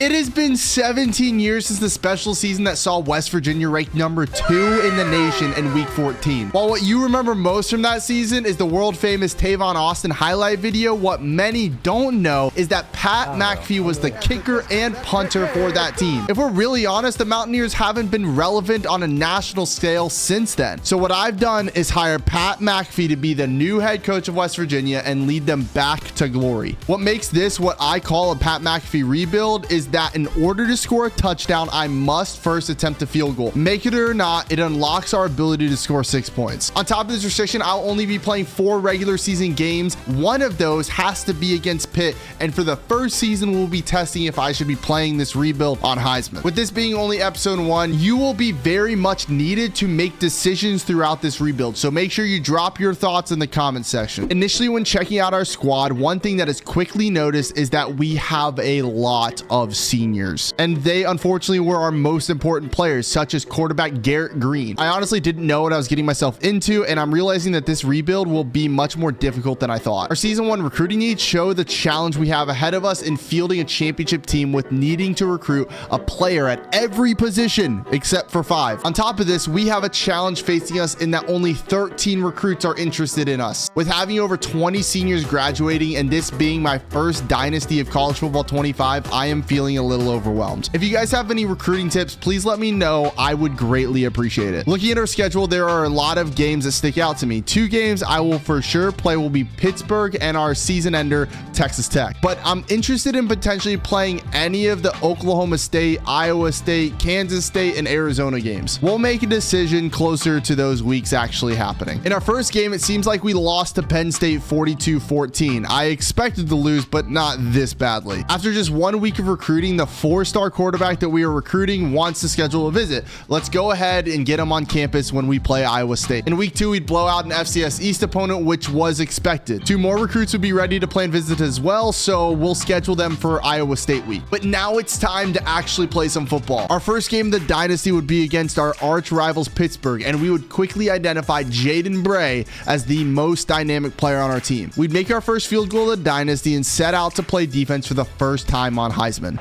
It has been 17 years since the special season that saw West Virginia ranked number 2 in the nation in week 14. While what you remember most from that season is the world famous Tavon Austin highlight video, what many don't know is that Pat McAfee was the kicker and punter for that team. If we're really honest, the Mountaineers haven't been relevant on a national scale since then. So what I've done is hire Pat McAfee to be the new head coach of West Virginia and lead them back to glory. What makes this what I call a Pat McAfee rebuild is that in order to score a touchdown, I must first attempt a field goal. Make it or not, it unlocks our ability to score 6 points. On top of this restriction, I'll only be playing 4 regular season games. One of those has to be against Pitt, and for the first season, we'll be testing if I should be playing this rebuild on Heisman. With this being only episode 1, you will be very much needed to make decisions throughout this rebuild, so make sure you drop your thoughts in the comment section. Initially, when checking out our squad, one thing that is quickly noticed is that we have a lot of seniors, and they unfortunately were our most important players, such as quarterback Garrett Green. I honestly didn't know what I was getting myself into, and I'm realizing that this rebuild will be much more difficult than I thought. Our season 1 recruiting needs show the challenge we have ahead of us in fielding a championship team with needing to recruit a player at every position except for 5. On top of this, we have a challenge facing us in that only 13 recruits are interested in us. With having over 20 seniors graduating and this being my first dynasty of college football 25, I am feeling a little overwhelmed. If you guys have any recruiting tips, please let me know. I would greatly appreciate it. Looking at our schedule, there are a lot of games that stick out to me. 2 games I will for sure play will be Pittsburgh and our season ender, Texas Tech. But I'm interested in potentially playing any of the Oklahoma State, Iowa State, Kansas State, and Arizona games. We'll make a decision closer to those weeks actually happening. In our first game, it seems like we lost to Penn State 42-14. I expected to lose, but not this badly. After just 1 week of recruiting, the 4-star quarterback that we are recruiting wants to schedule a visit. Let's go ahead and get him on campus when we play Iowa State. In week 2, we'd blow out an FCS East opponent, which was expected. 2 more recruits would be ready to plan visit as well, so we'll schedule them for Iowa State week. But now it's time to actually play some football. Our first game of the dynasty would be against our arch rivals Pittsburgh, and we would quickly identify Jaden Bray as the most dynamic player on our team. We'd make our first field goal of the dynasty and set out to play defense for the first time on Heisman.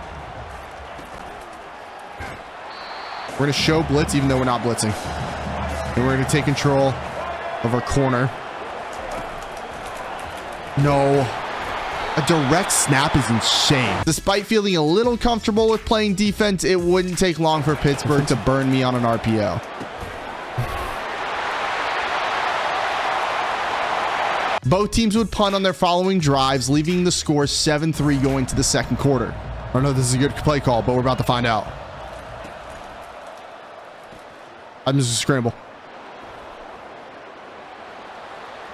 We're going to show blitz even though we're not blitzing. And we're going to take control of our corner. No. A direct snap is insane. Despite feeling a little comfortable with playing defense, it wouldn't take long for Pittsburgh to burn me on an RPO. Both teams would punt on their following drives, leaving the score 7-3 going to the second quarter. I don't know if this is a good play call, but we're about to find out. I'm just a scramble.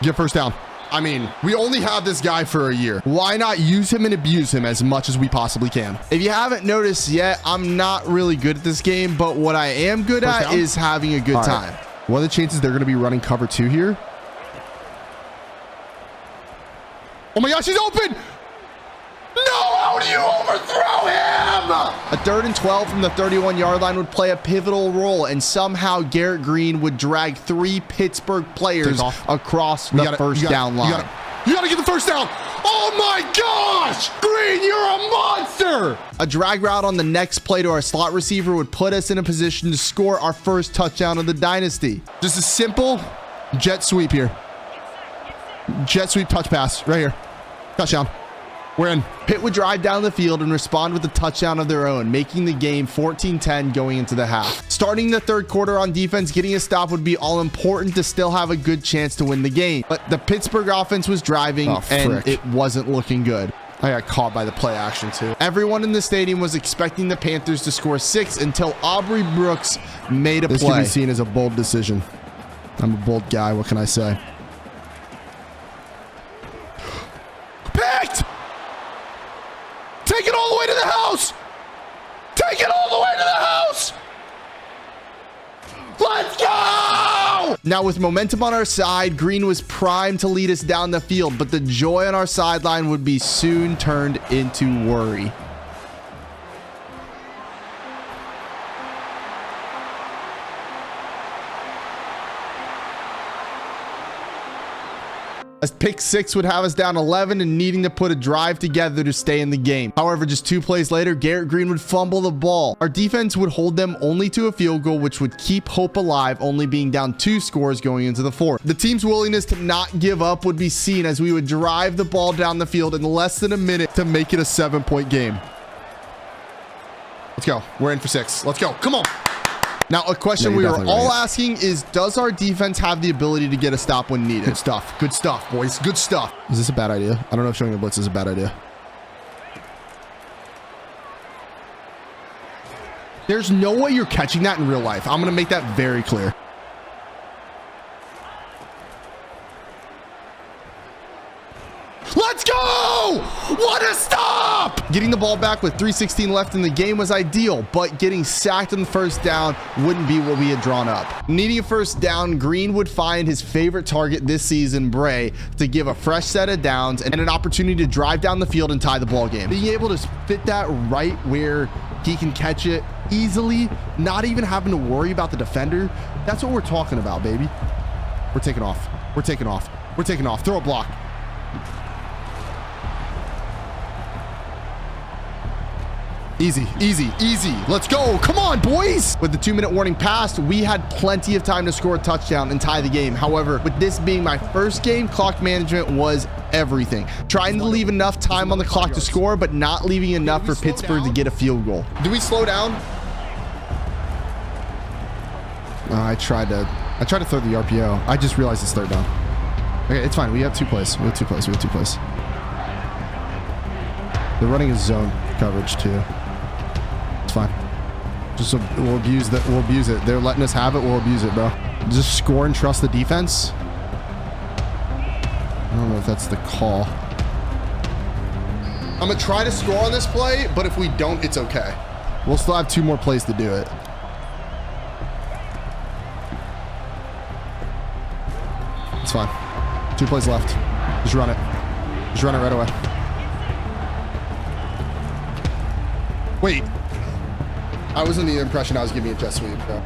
Get first down. I mean, we only have this guy for a year. Why not use him and abuse him as much as we possibly can? If you haven't noticed yet, I'm not really good at this game, but what I am good at is having a good time. What are the chances they're going to be running cover 2 here? Oh my gosh, he's open! No, how do you overthrow him? A 3rd and 12 from the 31-yard line would play a pivotal role, and somehow Garrett Green would drag 3 Pittsburgh players across the first down line. You gotta get the first down. Oh my gosh! Green, you're a monster! A drag route on the next play to our slot receiver would put us in a position to score our first touchdown of the dynasty. Just a simple jet sweep here. Jet sweep touch pass right here. Touchdown. We're in. Pitt would drive down the field and respond with a touchdown of their own, making the game 14-10 going into the half. Starting the third quarter on defense, getting a stop would be all important to still have a good chance to win the game. But the Pittsburgh offense was driving, and it wasn't looking good. I got caught by the play action too. Everyone in the stadium was expecting the Panthers to score 6 until Aubrey Brooks made a play. This can be seen as a bold decision. I'm a bold guy. What can I say? Picked! Take it all the way to the house! Take it all the way to the house! Let's go! Now with momentum on our side, Green was primed to lead us down the field, but the joy on our sideline would be soon turned into worry. A A pick six would have us down 11 and needing to put a drive together to stay in the game. However, just 2 plays later, Garrett Green would fumble the ball. Our defense would hold them only to a field goal, which would keep hope alive, only being down 2 scores going into the fourth. The team's willingness to not give up would be seen as we would drive the ball down the field in less than a minute to make it a 7-point game. Let's go. We're in for 6. Let's go. Come on. Now, a question we were all asking is, does our defense have the ability to get a stop when needed? Good stuff. Good stuff, boys. Good stuff. Is this a bad idea? I don't know if showing a blitz is a bad idea. There's no way you're catching that in real life. I'm going to make that very clear. Let's go! What a stop! Getting the ball back with 3:16 left in the game was ideal, but getting sacked on the first down wouldn't be what we had drawn up. Needing a first down, Green would find his favorite target this season, Bray, to give a fresh set of downs and an opportunity to drive down the field and tie the ball game. Being able to fit that right where he can catch it easily, not even having to worry about the defender, that's what we're talking about, baby. We're taking off. We're taking off. We're taking off. Throw a block. Easy, easy, easy. Let's go. Come on, boys. With the 2-minute warning passed, we had plenty of time to score a touchdown and tie the game. However, with this being my first game, clock management was everything. Trying to leave enough time on the clock to score, but not leaving enough for Pittsburgh to get a field goal. Do we slow down? I tried to throw the RPO. I just realized it's third down. Okay, it's fine. We have 2 plays. We have 2 plays. We have 2 plays. They're running a zone coverage too. It's fine. Just we'll abuse that. We'll abuse it. They're letting us have it. We'll abuse it, bro. Just score and trust the defense. I don't know if that's the call. I'm gonna try to score on this play, but if we don't, it's okay. We'll still have 2 more plays to do it. It's fine. 2 plays left. Just run it. Just run it right away. Wait. I was in the impression I was giving a jet sweep. So.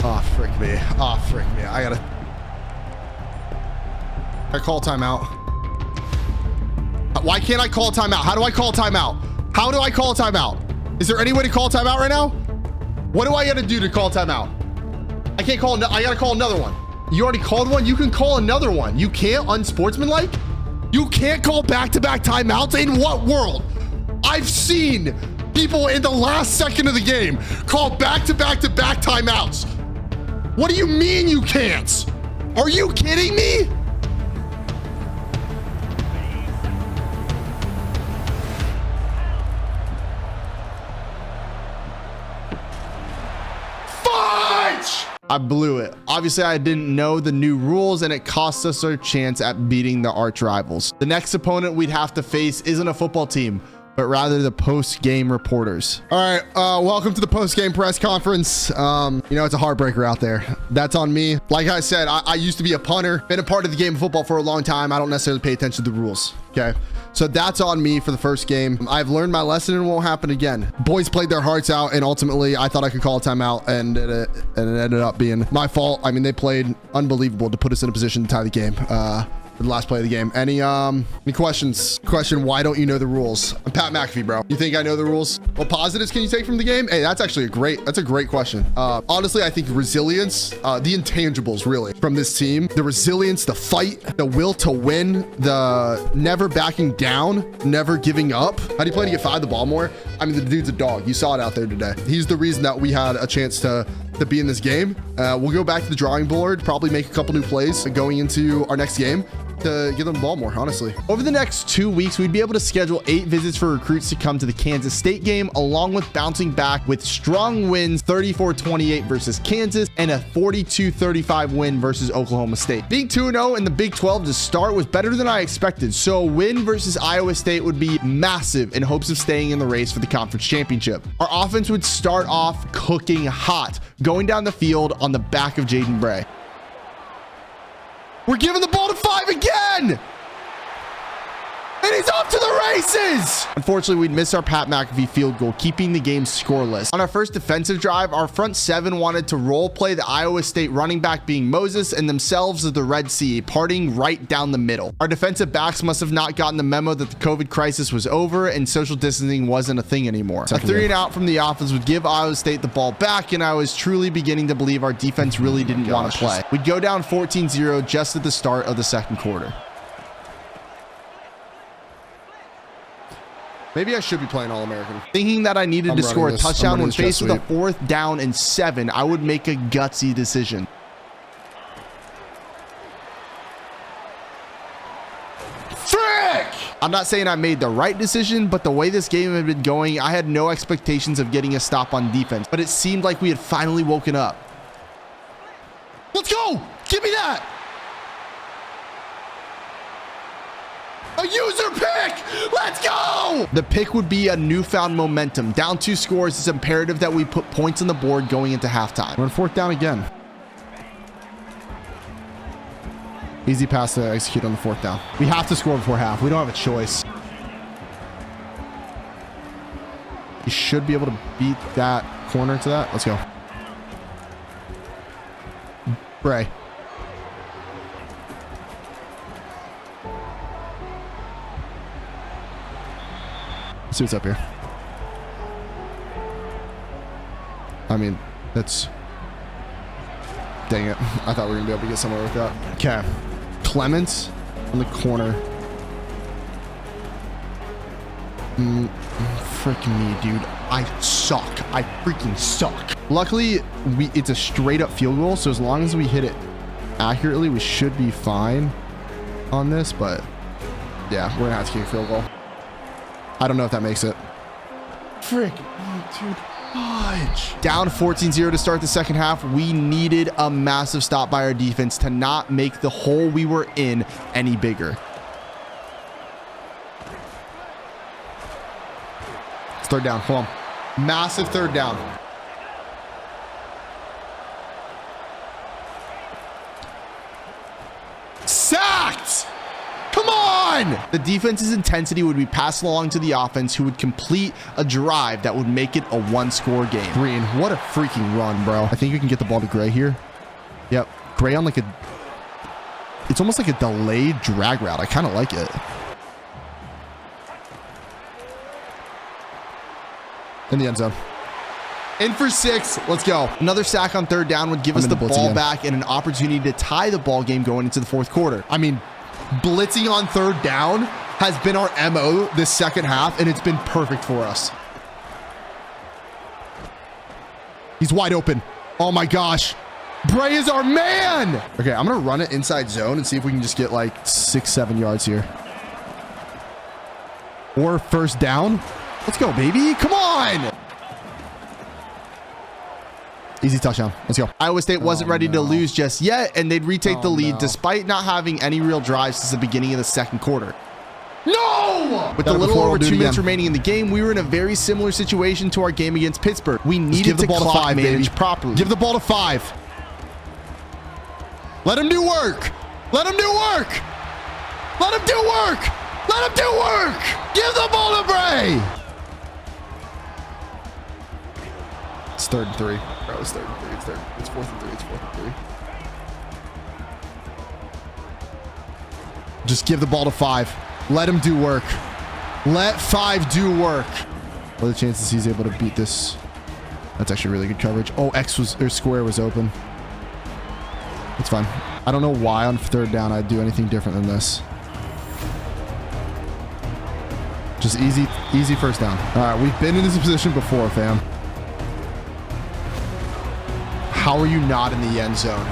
Oh, frick me. Oh, frick me. I call timeout. Why can't I call timeout? How do I call timeout? How do I call timeout? Is there any way to call timeout right now? What do I gotta do to call timeout? I can't call. I gotta call another one. You already called one? You can call another one. You can't unsportsmanlike? You can't call back-to-back timeouts? In what world? I've seen people in the last second of the game call back-to-back-to-back timeouts. What do you mean you can't? Are you kidding me? Fudge! I blew it. Obviously, I didn't know the new rules, and it cost us our chance at beating the arch rivals. The next opponent we'd have to face isn't a football team, but rather the post-game reporters. All right, welcome to the post-game press conference. You know, it's a heartbreaker out there. That's on me. Like I said, I used to be a punter, been a part of the game of football for a long time. I don't necessarily pay attention to the rules, okay? So that's on me for the first game. I've learned my lesson and it won't happen again. Boys played their hearts out, and ultimately I thought I could call a timeout, and it ended up being my fault. I mean, they played unbelievable to put us in a position to tie the game. For the last play of the game. Any questions? Question, why don't you know the rules? I'm Pat McAfee, bro. You think I know the rules? What positives can you take from the game? Hey, that's actually that's a great question. Honestly, I think resilience, the intangibles really from this team, the resilience, the fight, the will to win, the never backing down, never giving up. How do you plan to get 5 the ball more? I mean, the dude's a dog. You saw it out there today. He's the reason that we had a chance to be in this game. We'll go back to the drawing board, probably make a couple new plays going into our next game to give them the ball more, honestly. Over the next 2 weeks, we'd be able to schedule 8 visits for recruits to come to the Kansas State game, along with bouncing back with strong wins, 34-28 versus Kansas and a 42-35 win versus Oklahoma State. Being 2-0 in the Big 12 to start was better than I expected, so a win versus Iowa State would be massive in hopes of staying in the race for the conference championship. Our offense would start off cooking hot, going down the field on the back of Jaden Bray. We're giving the ball to 5 again. and he's off to the races. Unfortunately, we'd missed our Pat McAfee field goal, keeping the game scoreless. On our first defensive drive, our front seven wanted to role play the Iowa State running back being Moses and themselves as the Red Sea, parting right down the middle. Our defensive backs must have not gotten the memo that the COVID crisis was over and social distancing wasn't a thing anymore. A 3-and-out from the offense would give Iowa State the ball back, and I was truly beginning to believe our defense really didn't want to play. We'd go down 14-0 just at the start of the second quarter. Maybe I should be playing All-American. Thinking that I needed to score a touchdown when faced with a 4th down and 7, I would make a gutsy decision. Frick! I'm not saying I made the right decision, but the way this game had been going, I had no expectations of getting a stop on defense, but it seemed like we had finally woken up. Let's go! Give me that! A user pick! Let's go! The pick would be a newfound momentum. Down 2 scores, it's imperative that we put points on the board going into halftime. We're on 4th down again. Easy pass to execute on the 4th down. We have to score before half. We don't have a choice. You should be able to beat that corner to that. Let's go. Bray. Let's see what's up here. I mean, that's... Dang it. I thought we were going to be able to get somewhere with that. Okay. Clements on the corner. Frick me, dude. I suck. I freaking suck. Luckily, it's a straight up field goal, so as long as we hit it accurately, we should be fine on this, but yeah, we're gonna have to kick a field goal. I don't know if that makes it. Frick me, dude. Fudge. Down 14-0 to start the second half. We needed a massive stop by our defense to not make the hole we were in any bigger. It's 3rd down. Hold on. Massive 3rd down. Sacked! Come on! The defense's intensity would be passed along to the offense, who would complete a drive that would make it a 1-score game. Green, what a freaking run, bro. I think you can get the ball to Gray here. Yep. Gray on like a... It's almost like a delayed drag route. I kind of like it. In the end zone. In for 6. Let's go. Another sack on 3rd down would give us the ball back and an opportunity to tie the ball game going into the 4th quarter. I mean, blitzing on 3rd down has been our MO this second half, and it's been perfect for us. He's wide open. Oh my gosh. Bray is our man. Okay, I'm going to run it inside zone and see if we can just get like 6-7 yards here. Or 1st down. Let's go, baby. Come on. Easy touchdown. Let's go. Iowa State wasn't ready to lose just yet, and they'd retake the lead despite not having any real drives since the beginning of the second quarter. No! With a little over 2 minutes remaining in the game, we were in a very similar situation to our game against Pittsburgh. We needed to clock manage properly. Give the ball to 5. Let him do work. Let him do work. Let him do work. Let him do work. Give the ball to Bray. It's 3rd and 3. Bro, it's 3rd and 3. It's 4th and 3. It's 4th and 3. Just give the ball to 5. Let him do work. Let 5 do work. What are the chances he's able to beat this? That's actually really good coverage. Oh, square was open. It's fine. I don't know why on 3rd down I'd do anything different than this. Just easy 1st down. All right, we've been in this position before, fam. How are you not in the end zone?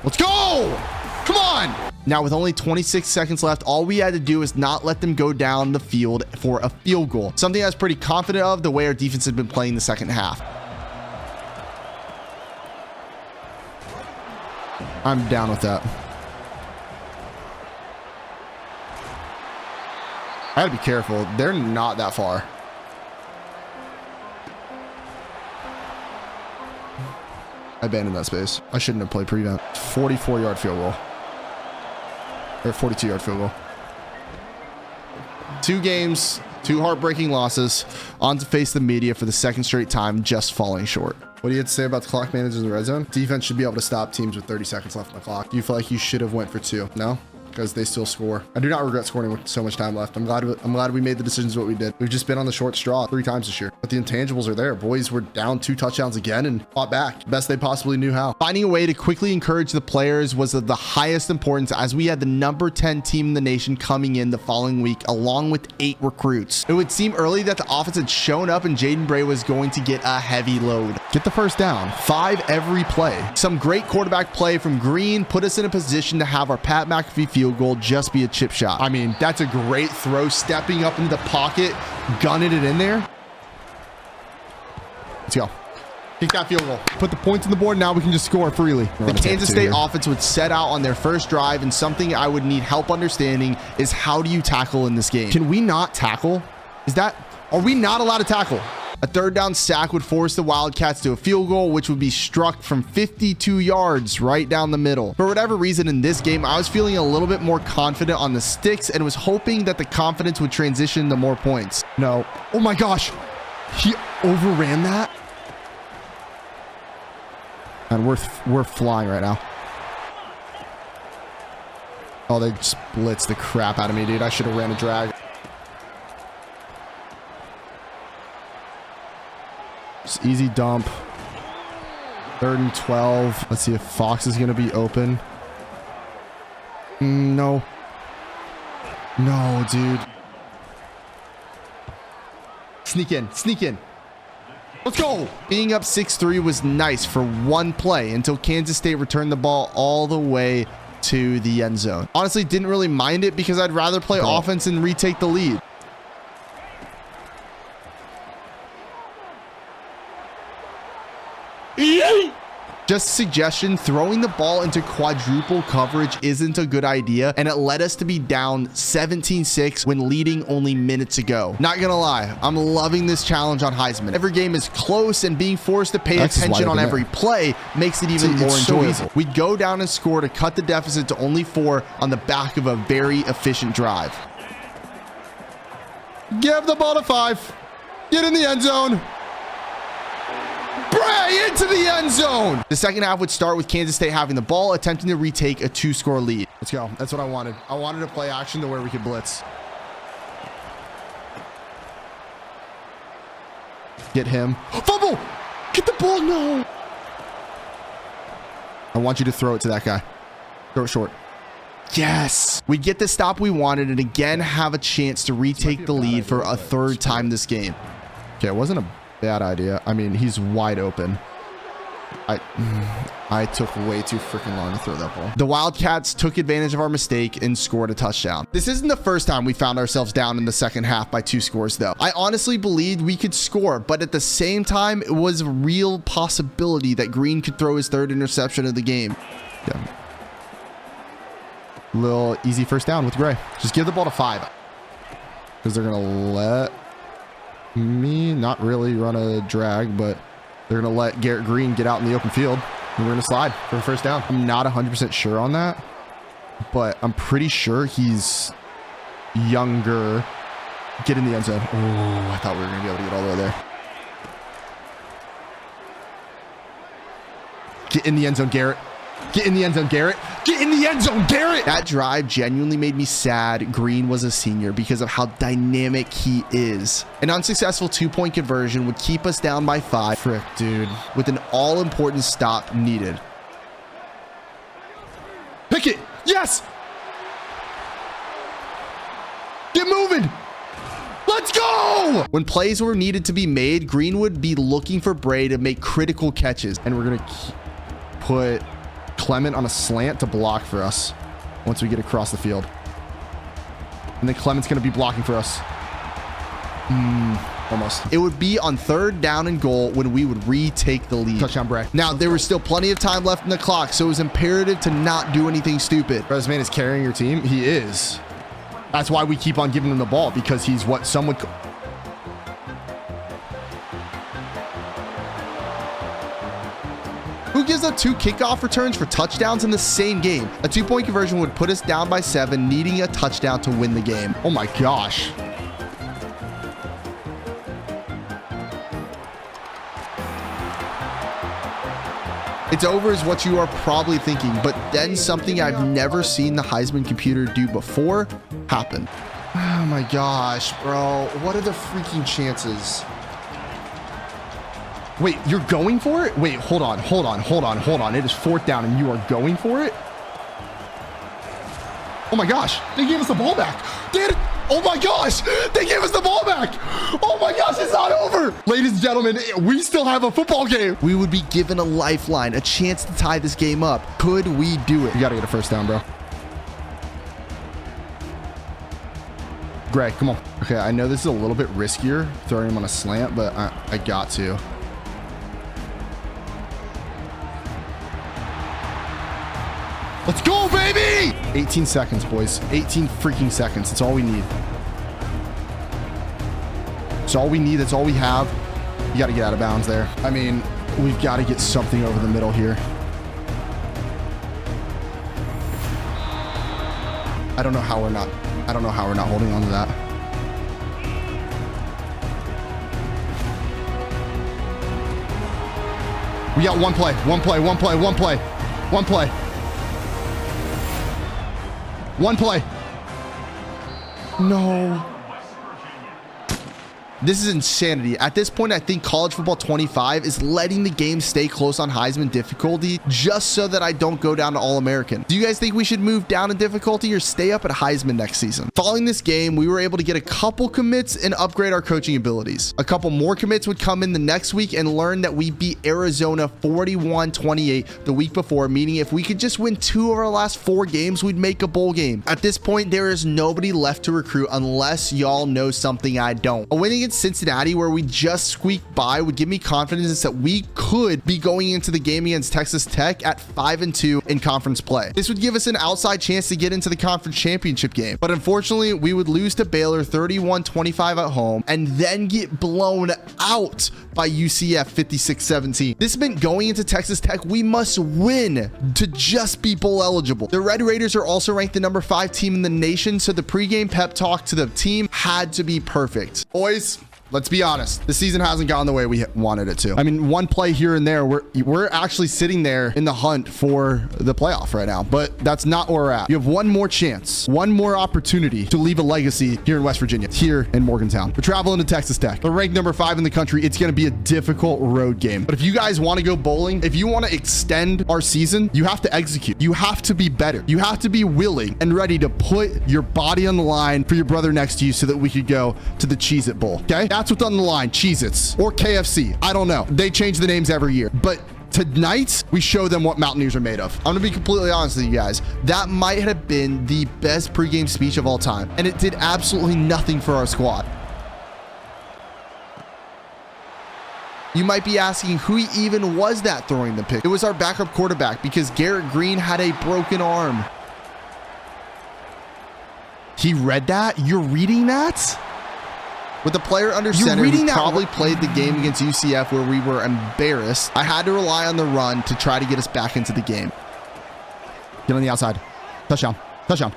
Let's go! Come on! Now, with only 26 seconds left, all we had to do is not let them go down the field for a field goal. Something I was pretty confident of the way our defense had been playing the second half. I'm down with that. I gotta be careful. They're not that far. I abandoned that space. I shouldn't have played prevent. 44-yard field goal. Or 42-yard field goal. 2 games, 2 heartbreaking losses, on to face the media for the second straight time, just falling short. What do you have to say about the clock managers in the red zone? Defense should be able to stop teams with 30 seconds left on the clock. Do you feel like you should have went for 2? No? Because they still score. I do not regret scoring with so much time left. I'm glad we made the decisions what we did. We've just been on the short straw 3 times this year. But the intangibles are there. Boys were down 2 touchdowns again and fought back. Best they possibly knew how. Finding a way to quickly encourage the players was of the highest importance, as we had the number 10 team in the nation coming in the following week, along with 8 recruits. It would seem early that the offense had shown up and Jaden Bray was going to get a heavy load. Get the first down. 5 every play. Some great quarterback play from Green put us in a position to have our Pat McAfee field goal just be a chip shot. I mean, that's a great throw, stepping up into the pocket, gunning it in there. Let's go. Kick that field goal. Put the points on the board. Now we can just score freely. The Kansas State offense would set out on their first drive, and something I would need help understanding is, how do you tackle in this game? Can we not tackle? Are we not allowed to tackle? A 3rd down sack would force the Wildcats to a field goal, which would be struck from 52 yards right down the middle. For whatever reason in this game, I was feeling a little bit more confident on the sticks and was hoping that the confidence would transition to more points. No. Oh my gosh. He overran that. And we're flying right now. Oh, they just blitzed the crap out of me, dude. I should have ran a drag. Just easy dump. 3rd and 12. Let's see if Fox is going to be open. No. No, dude. Sneak in. Sneak in. Let's go. Being up 6-3 was nice for 1 play until Kansas State returned the ball all the way to the end zone. Honestly, didn't really mind it because I'd rather play offense and retake the lead. Just a suggestion, throwing the ball into quadruple coverage isn't a good idea, and it led us to be down 17-6 when leading only minutes ago. Not gonna lie, I'm loving this challenge on Heisman. Every game is close, and being forced to pay attention on every play makes it even more enjoyable. We'd go down and score to cut the deficit to only 4 on the back of a very efficient drive. Give the ball to 5. Get in the end zone. Bray into the end zone. The second half would start with Kansas State having the ball, attempting to retake a 2-score lead. Let's go. That's what I wanted. I wanted to play action to where we could blitz. Get him. Fumble! Get the ball. No. I want you to throw it to that guy. Throw it short. Yes. We get the stop we wanted and again have a chance to retake the lead for a 3rd time this game. Okay, it wasn't a bad idea. I mean, he's wide open. I took way too freaking long to throw that ball. The Wildcats took advantage of our mistake and scored a touchdown. This isn't the first time we found ourselves down in the second half by 2 scores, though. I honestly believed we could score, but at the same time, it was a real possibility that Green could throw his 3rd interception of the game. Yeah. Little easy first down with Gray. Just give the ball to 5. Because they're going to let me not really run a drag, but they're going to let Garrett Green get out in the open field. And we're going to slide for the first down. I'm not 100% sure on that, but I'm pretty sure he's younger. Get in the end zone. Oh, I thought we were going to be able to get all the way there. Get in the end zone, Garrett. Get in the end zone, Garrett. Get in the end zone, Garrett. That drive genuinely made me sad Green was a senior because of how dynamic he is. An unsuccessful 2-point conversion would keep us down by 5. Frick, dude. With an all-important stop needed. Pick it. Yes. Get moving. Let's go! When plays were needed to be made, Green would be looking for Bray to make critical catches. And we're going to put Clement on a slant to block for us once we get across the field. And then Clement's going to be blocking for us. Almost. It would be on 3rd down and goal when we would retake the lead. Touchdown, Bray. Now, there was still plenty of time left in the clock, so it was imperative to not do anything stupid. This man is carrying your team. He is. That's why we keep on giving him the ball, because he's what some would... Who Who gives up 2 kickoff returns for touchdowns in the same game? A 2-point conversion would put us down by 7, needing a touchdown to win the game. Oh my gosh. It's over is what you are probably thinking, but then something I've never seen the Heisman computer do before happened. Oh my gosh, bro. What are the freaking chances? Wait, you're going for it? Wait, hold on. It is 4th down and you are going for it? Oh my gosh, they gave us the ball back. Oh my gosh, they gave us the ball back. Oh my gosh, it's not over. Ladies and gentlemen, we still have a football game. We would be given a lifeline, a chance to tie this game up. Could we do it? You gotta get a 1st down, bro. Gray, come on. Okay, I know this is a little bit riskier, throwing him on a slant, but I got to. Let's go, baby! 18 seconds, boys. 18 freaking seconds. That's all we need. That's all we need. That's all we have. You got to get out of bounds there. I mean, we've got to get something over the middle here. I don't know how we're not holding on to that. We got one play. One play. No. This is insanity. At this point, I think College Football 25 is letting the game stay close on Heisman difficulty just so that I don't go down to All-American. Do you guys think we should move down in difficulty or stay up at Heisman next season? Following this game, we were able to get a couple commits and upgrade our coaching abilities. A couple more commits would come in the next week and learn that we beat Arizona 41-28 the week before, meaning if we could just win 2 of our last 4 games, we'd make a bowl game. At this point, there is nobody left to recruit unless y'all know something I don't. A win against Cincinnati, where we just squeaked by, would give me confidence that we could be going into the game against Texas Tech at 5-2 in conference play. This would give us an outside chance to get into the conference championship game, but unfortunately we would lose to Baylor 31-25 at home and then get blown out by UCF 56-17. This meant going into Texas Tech, we must win to just be bowl eligible. The Red Raiders are also ranked the number 5 team in the nation, so the pregame pep talk to the team had to be perfect. Boys, let's be honest. The season hasn't gone the way we wanted it to. I mean, one play here and there, we're actually sitting there in the hunt for the playoff right now, but that's not where we're at. You have one more chance, one more opportunity to leave a legacy here in West Virginia, here in Morgantown. We're traveling to Texas Tech. They're ranked number 5 in the country. It's going to be a difficult road game. But if you guys want to go bowling, if you want to extend our season, you have to execute. You have to be better. You have to be willing and ready to put your body on the line for your brother next to you so that we could go to the Cheez-It Bowl. Okay? That's what's on the line. Cheez-Its or KFC. I don't know. They change the names every year. But tonight, we show them what Mountaineers are made of. I'm going to be completely honest with you guys. That might have been the best pregame speech of all time. And it did absolutely nothing for our squad. You might be asking who even was that throwing the pick. It was our backup quarterback because Garrett Green had a broken arm. He read that? You're reading that? With the player under center, who probably played the game against UCF where we were embarrassed, I had to rely on the run to try to get us back into the game. Get on the outside. Touchdown. Touchdown.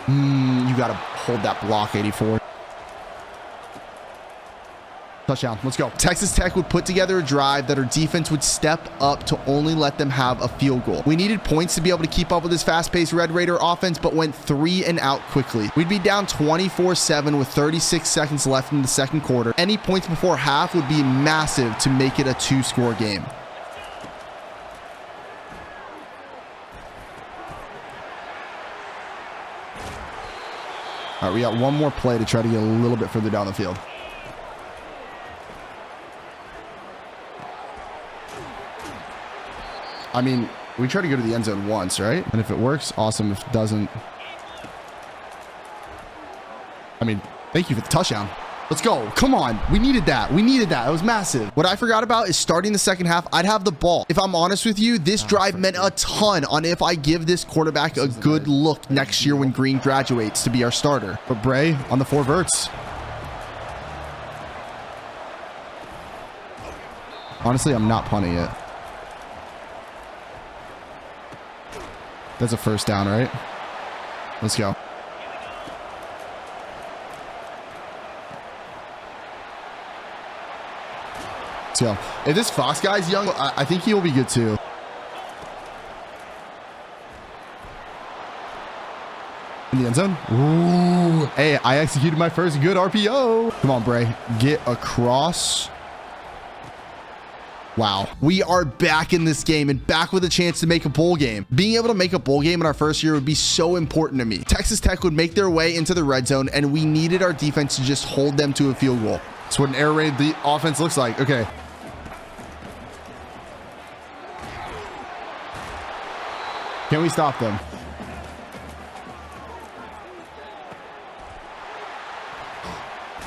You got to hold that block, 84. Touchdown. Let's go. Texas Tech would put together a drive that our defense would step up to only let them have a field goal. We needed points to be able to keep up with this fast-paced Red Raider offense, but went 3 and out quickly. We'd be down 24-7 with 36 seconds left in the second quarter. Any points before half would be massive to make it a 2-score game. All right, we got one more play to try to get a little bit further down the field. I mean, we try to go to the end zone once, right? And if it works, awesome. If it doesn't, I mean, thank you for the touchdown. Let's go. Come on. We needed that. We needed that. It was massive. What I forgot about is starting the second half, I'd have the ball. If I'm honest with you, this drive meant a ton on if I give this quarterback a good look next year when Green graduates to be our starter. But Bray on the 4 verts. Honestly, I'm not punting it. That's a first down, right? Let's go. Let's go. If this Fox guy's young, I think he'll be good too. In the end zone. Ooh. Hey, I executed my first good RPO. Come on, Bray. Get across. Wow. We are back in this game and back with a chance to make a bowl game. Being able to make a bowl game in our first year would be so important to me. Texas Tech would make their way into the red zone, and we needed our defense to just hold them to a field goal. That's what an air raid the offense looks like. Okay. Can we stop them?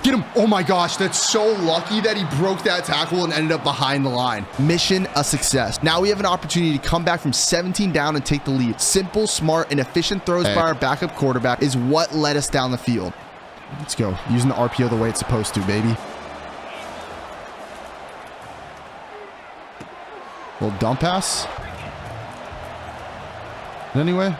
Get him. Oh my gosh, that's so lucky that he broke that tackle and ended up behind the line. Mission a success. Now we have an opportunity to come back from 17 down and take the lead. Simple, smart, and efficient throws by our backup quarterback is what led us down the field. Let's go. Using the RPO the way it's supposed to, baby. Little dump pass. Anyway.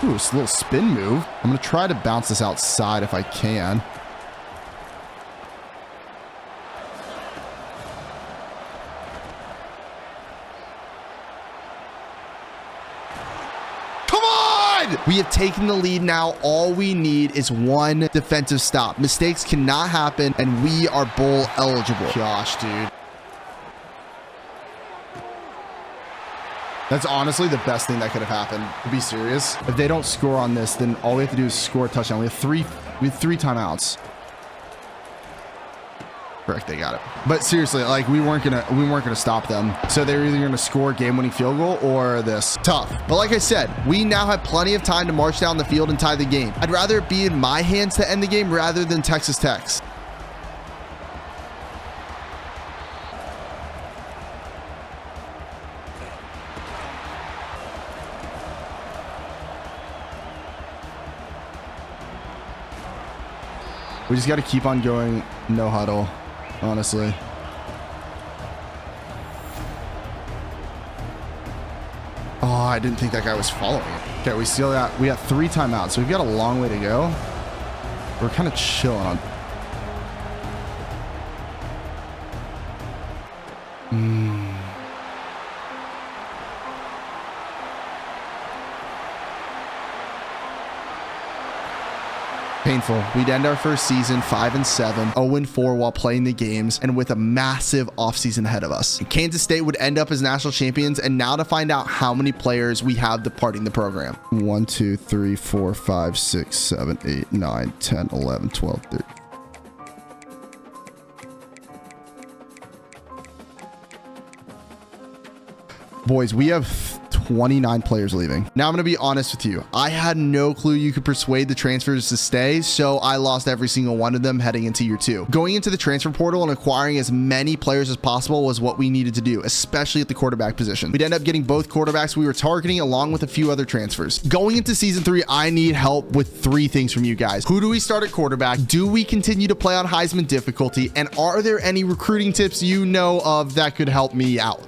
Ooh, it's a little spin move. I'm going to try to bounce this outside if I can. Come on! We have taken the lead now. All we need is one defensive stop. Mistakes cannot happen, and we are bowl eligible. Gosh, dude. That's honestly the best thing that could have happened, to be serious. If they don't score on this, then all we have to do is score a touchdown. We have three timeouts. Correct, they got it. But seriously, like we weren't gonna stop them. So they were either gonna score a game-winning field goal or this. Tough. But like I said, we now have plenty of time to march down the field and tie the game. I'd rather it be in my hands to end the game rather than Texas Tech's. We just got to keep on going, no huddle, honestly. Oh, I didn't think that guy was following it. Okay, we got 3 timeouts, so we've got a long way to go. We're kind of chilling on. Painful. We'd end our first season 5-7, 0-4 while playing the games, and with a massive offseason ahead of us. Kansas State would end up as national champions, and now to find out how many players we have departing the program. 1, 2, 3, 4, 5, 6, 7, 8, 9, 10, 11, 12, 13. Boys, we have 29 players leaving. Now I'm going to be honest with you. I had no clue you could persuade the transfers to stay, so I lost every single one of them heading into year 2. Going into the transfer portal and acquiring as many players as possible was what we needed to do, especially at the quarterback position. We'd end up getting both quarterbacks we were targeting along with a few other transfers. Going into season 3, I need help with 3 things from you guys. Who do we start at quarterback? Do we continue to play on Heisman difficulty? And are there any recruiting tips you know of that could help me out?